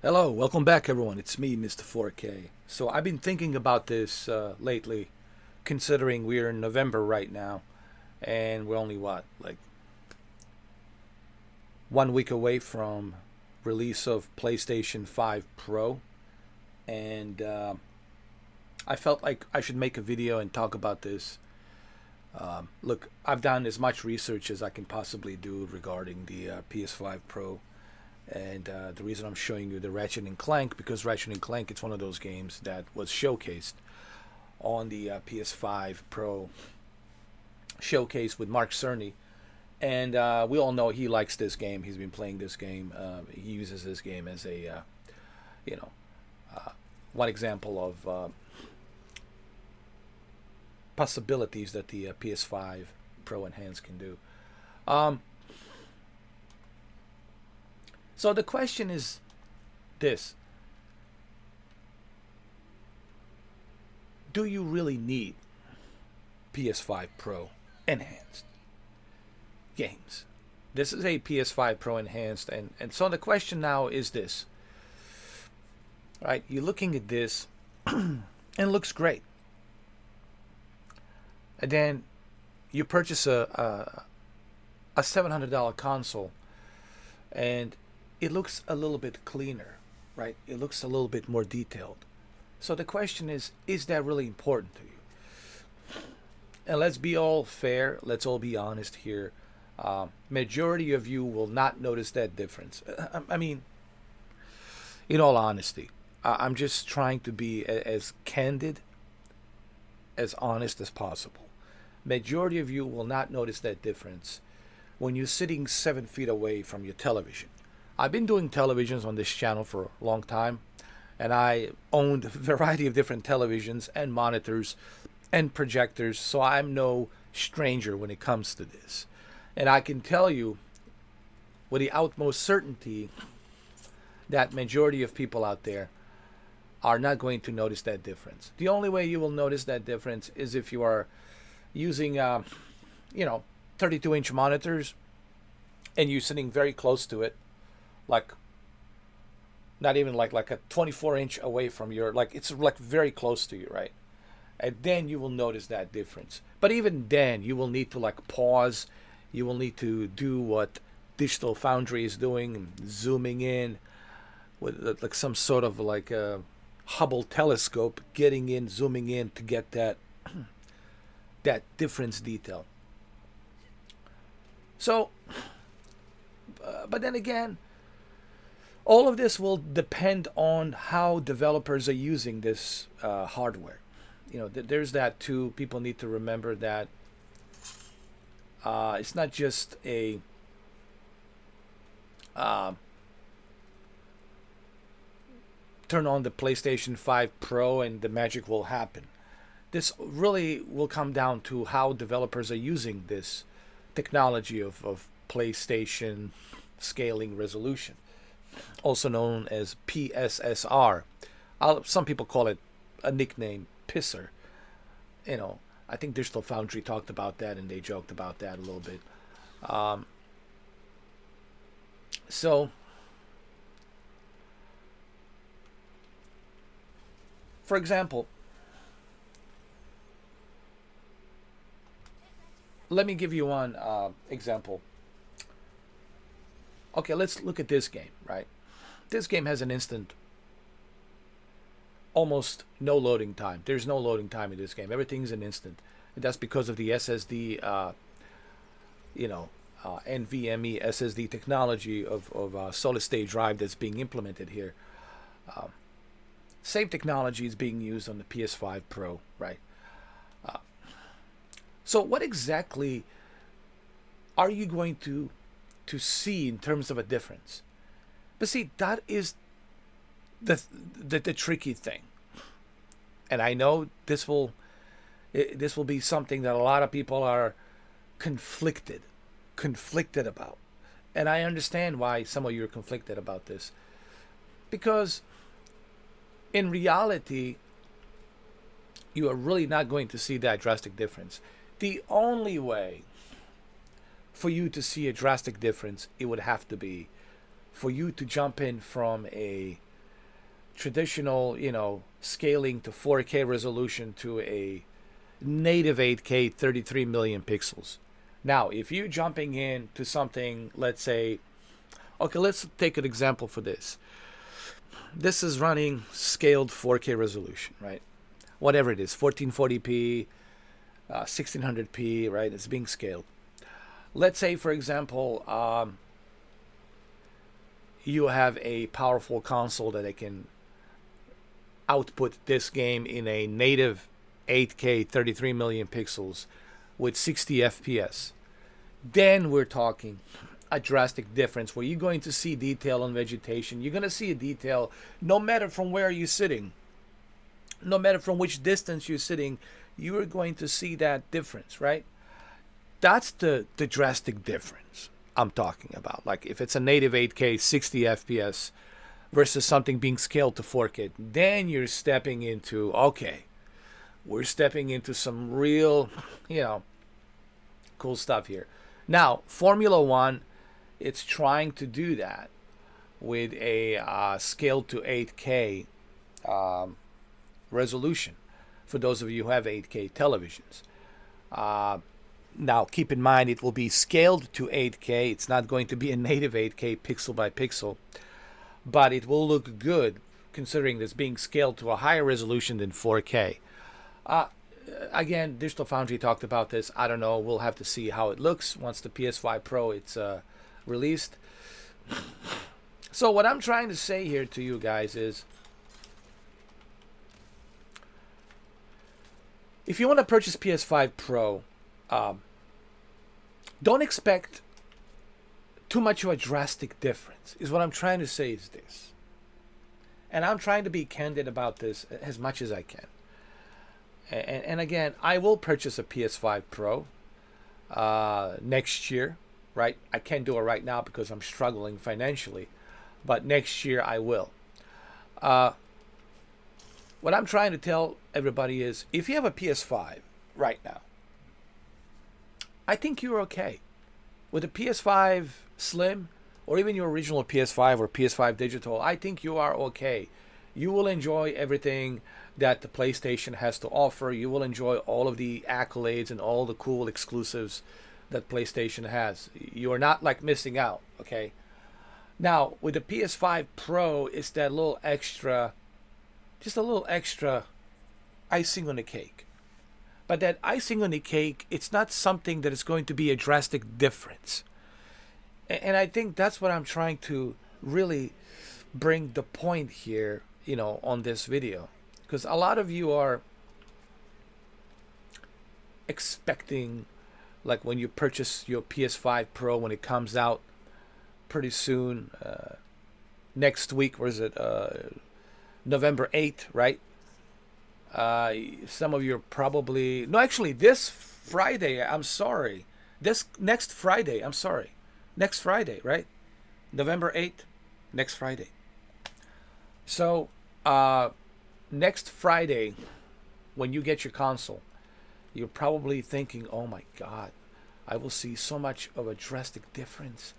Hello, welcome back everyone. It's me, Mr. 4K. So I've been thinking about this lately, considering we're in November right now, and we're only what, like 1 week away from release of PlayStation 5 Pro, and I felt like I should make a video and talk about this. Look, I've done as much research as I can possibly do regarding the PS5 Pro. And the reason I'm showing you the Ratchet and Clank, because Ratchet and Clank, it's one of those games that was showcased on the PS5 Pro showcase with Mark Cerny. And we all know he likes this game. He's been playing this game. He uses this game as a, you know, one example of possibilities that the PS5 Pro Enhanced can do. Um, so the question is this: do you really need PS5 Pro Enhanced games? This is a PS5 Pro Enhanced, and so the question now is this. Right, you're looking at this, and it looks great. And then you purchase a $700 console, and it looks a little bit cleaner, right? It looks a little bit more detailed. So the question is that really important to you? And let's be all fair. Let's all be honest here. Majority of you will not notice that difference. I mean, in all honesty, I'm just trying to be as candid, as honest as possible. Majority of you will not notice that difference when you're sitting 7 feet away from your television. I've been doing televisions on this channel for a long time, and I owned a variety of different televisions and monitors and projectors, so I'm no stranger when it comes to this. And I can tell you with the utmost certainty that majority of people out there are not going to notice that difference. The only way you will notice that difference is if you are using, you know, 32-inch monitors and you're sitting very close to it, like not even like a 24-inch away from your, like it's like very close to you, right? And then you will notice that difference. But even then, you will need to like pause. You will need to do what Digital Foundry is doing, and zooming in with like some sort of like a Hubble telescope, getting in, zooming in to get that that difference detail. So, but then again, all of this will depend on how developers are using this hardware. You know, there's that too. People need to remember that it's not just a uh, turn on the PlayStation 5 Pro and the magic will happen. This really will come down to how developers are using this technology of PlayStation scaling resolution, also known as PSSR. Some people call it a nickname, Pisser. You know, I think Digital Foundry talked about that and they joked about that a little bit. Um, so, for example, let me give you one example. Okay, let's look at this game, right? This game has an instant, almost no loading time. There's no loading time in this game. Everything's an instant. And that's because of the SSD, you know, NVMe SSD technology of solid state drive that's being implemented here. Um, Same technology is being used on the PS5 Pro, right? Uh, so, what exactly are you going to see in terms of a difference? But see, that is the tricky thing, and I know this will be something that a lot of people are conflicted conflicted about, and I understand why some of you are conflicted about this, because in reality, you are really not going to see that drastic difference. The only way for you to see a drastic difference, it would have to be for you to jump in from a traditional, scaling to 4K resolution to a native 8K 33 million pixels. Now, if you're jumping in to something, let's say, okay, let's take an example for this. This is running scaled 4K resolution, right? Whatever it is, 1440p, 1600p, right? It's being scaled. Let's say, for example, you have a powerful console that it can output this game in a native 8K 33 million pixels with 60 FPS. Then we're talking a drastic difference where you're going to see detail on vegetation. You're going to see a detail no matter from where you're sitting, no matter from which distance you're sitting, you are going to see that difference, right? That's the drastic difference I'm talking about. Like if it's a native 8K 60 FPS versus something being scaled to 4K, then you're stepping into, okay, we're stepping into some real, cool stuff here. Now, Formula One, it's trying to do that with a scale to 8K resolution for those of you who have 8K televisions. Now, keep in mind, it will be scaled to 8K. It's not going to be a native 8K pixel by pixel, but it will look good considering this being scaled to a higher resolution than 4K. Again, Digital Foundry talked about this. I don't know. We'll have to see how it looks once the PS5 Pro it's released. So what I'm trying to say here to you guys is, if you want to purchase PS5 Pro, don't expect too much of a drastic difference, is what I'm trying to say is this. And I'm trying to be candid about this as much as I can. And again, I will purchase a PS5 Pro next year, right? I can't do it right now because I'm struggling financially, but next year I will. What I'm trying to tell everybody is, if you have a PS5 right now, I think you're okay. With a PS5 Slim, or even your original PS5 or PS5 Digital, I think you are okay. You will enjoy everything that the PlayStation has to offer. You will enjoy all of the accolades and all the cool exclusives that PlayStation has. You are not like missing out, okay? Now, with the PS5 Pro, it's that little extra, just a little extra icing on the cake. But that icing on the cake, it's not something that is going to be a drastic difference. And I think that's what I'm trying to really bring the point here, on this video. Because a lot of you are expecting, like when you purchase your PS5 Pro, when it comes out pretty soon, next week, where is it? November 8th, right? Some of you are probably, no, actually this Friday, I'm sorry. This next Friday, I'm sorry. Next Friday, right? November 8th, next Friday. So, next Friday, when you get your console, you're probably thinking, oh my God, I will see so much of a drastic difference.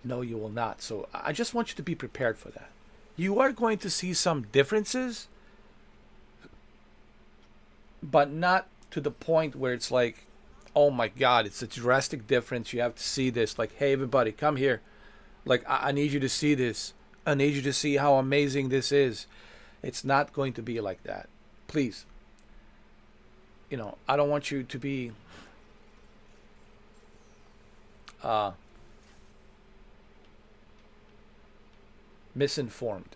No, you will not. So I just want you to be prepared for that. You are going to see some differences, but not to the point where it's like, oh my God, it's a drastic difference. You have to see this. Like, hey, everybody, come here. Like, I need you to see this. I need you to see how amazing this is. It's not going to be like that. Please. I don't want you to be misinformed.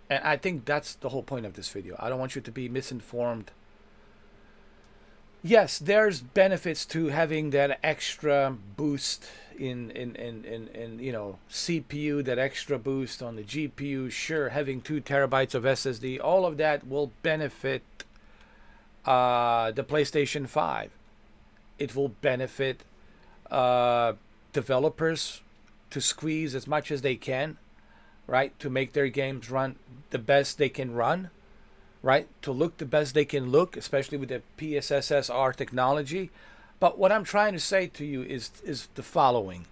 And I think that's the whole point of this video. I don't want you to be misinformed. Yes, there's benefits to having that extra boost in CPU, that extra boost on the GPU. Sure, having 2 terabytes of SSD, all of that will benefit the PlayStation 5. It will benefit developers to squeeze as much as they can, right, to make their games run the best they can run, right, to look the best they can look, especially with the PSSR technology. But what I'm trying to say to you is the following.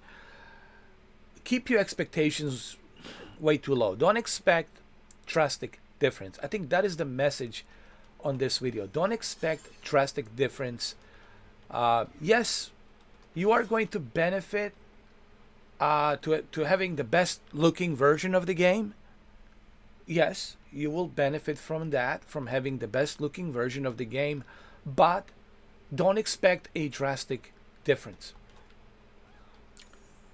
Keep your expectations way too low. Don't expect drastic difference. I think that is the message on this video. Don't expect drastic difference. Yes, you are going to benefit to having the best looking version of the game. Yes, you will benefit from that, from having the best looking version of the game, but don't expect a drastic difference.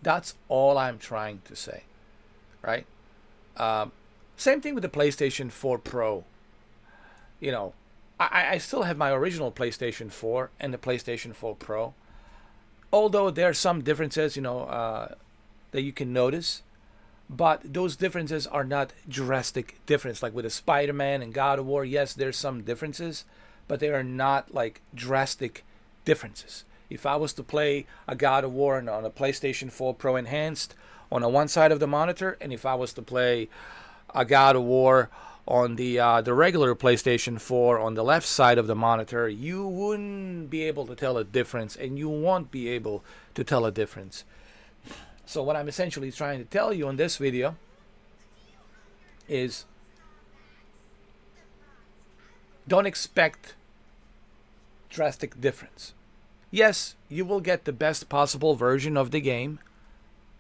That's all I'm trying to say, right? Same thing with the PlayStation 4 Pro. You know, I still have my original PlayStation 4 and the PlayStation 4 Pro. Although there are some differences, that you can notice, but those differences are not drastic difference. Like with the Spider-Man and God of War, yes, there's some differences, but they are not like drastic differences. If I was to play a God of War on a PlayStation 4 Pro Enhanced on one side of the monitor, and if I was to play a God of War on the regular PlayStation 4 on the left side of the monitor, you wouldn't be able to tell a difference, and you won't be able to tell a difference. So what I'm essentially trying to tell you in this video is don't expect drastic difference. Yes, you will get the best possible version of the game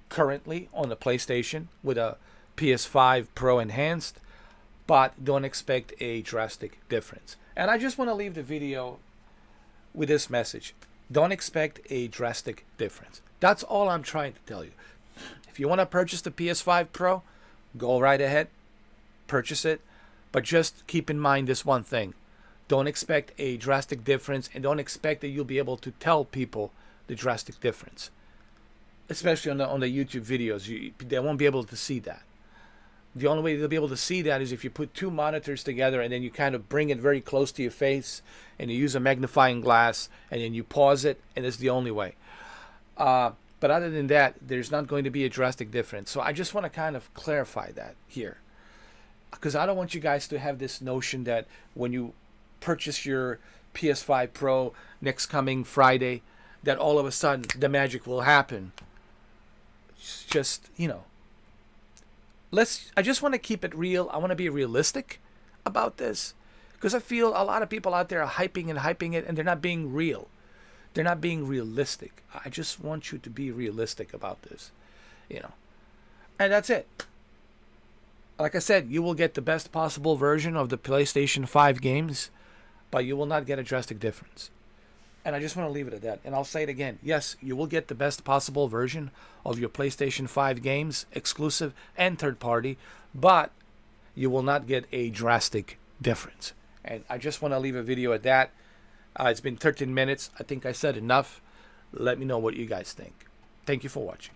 currently on the PlayStation with a PS5 Pro Enhanced, but don't expect a drastic difference. And I just want to leave the video with this message. Don't expect a drastic difference. That's all I'm trying to tell you. If you want to purchase the PS5 Pro, go right ahead, purchase it, but just keep in mind this one thing. Don't expect a drastic difference, and don't expect that you'll be able to tell people the drastic difference. Especially on the YouTube videos, they won't be able to see that. The only way they'll be able to see that is if you put two monitors together and then you kind of bring it very close to your face and you use a magnifying glass and then you pause it, and it's the only way. But other than that, there's not going to be a drastic difference. So I just want to kind of clarify that here, because I don't want you guys to have this notion that when you purchase your PS5 Pro next coming Friday, that all of a sudden the magic will happen. It's just, I just want to keep it real. I want to be realistic about this, because I feel a lot of people out there are hyping it, and they're not being real. They're not being realistic. I just want you to be realistic about this, And that's it. Like I said, you will get the best possible version of the PlayStation 5 games, but you will not get a drastic difference. And I just want to leave it at that. And I'll say it again. Yes, you will get the best possible version of your PlayStation 5 games, exclusive and third party, but you will not get a drastic difference. And I just want to leave a video at that. It's been 13 minutes. I think I said enough. Let me know what you guys think. Thank you for watching.